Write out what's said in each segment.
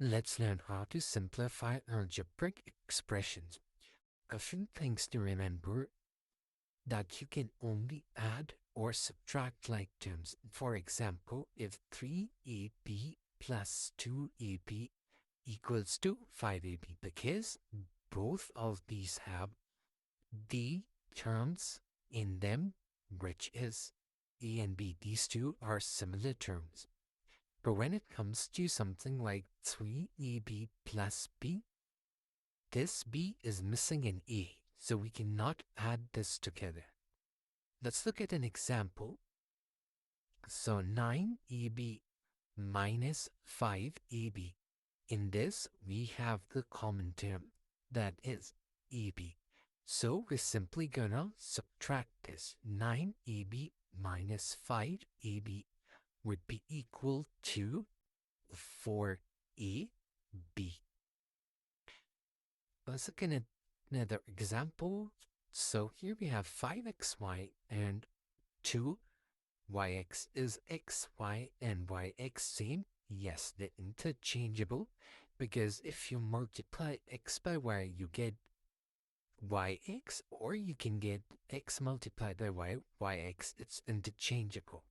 Let's learn how to simplify algebraic expressions. A few things to remember: that you can only add or subtract like terms. For example, if 3ab plus 2ab equals to 5ab, because both of these have the terms in them, which is a and b. These two are similar terms. But when it comes to something like 3ab plus b, this b is missing an a, so we cannot add this together. Let's look at an example. So 9ab minus 5ab. In this, we have the common term, that is ab. So we're simply gonna subtract this. 9ab minus 5ab would be equal to 4ab. Let's look at another example. So here we have 5xy and 2yx. Is xy and yx same? Yes, they're interchangeable, because if you multiply x by y, you get yx, or you can get x multiplied by y, yx. It's interchangeable.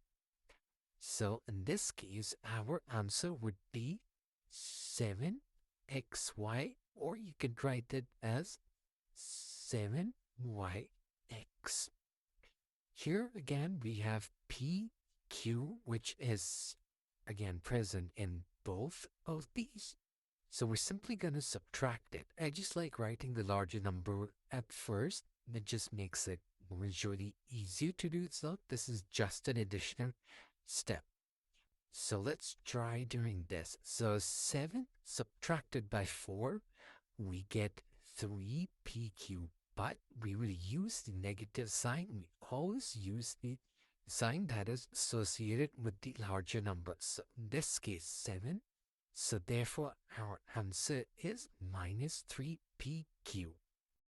So in this case, our answer would be 7xy, or you could write it as 7yx. Here again, we have pq, which is again present in both of these. So we're simply going to subtract it. I just like writing the larger number at first. It just makes it visually easier to do. So this is just an additional step. So let's try doing this. So 7 subtracted by 4, we get 3pq. But we will use the negative sign. We always use the sign that is associated with the larger number. So in this case, 7. So therefore, our answer is minus 3pq.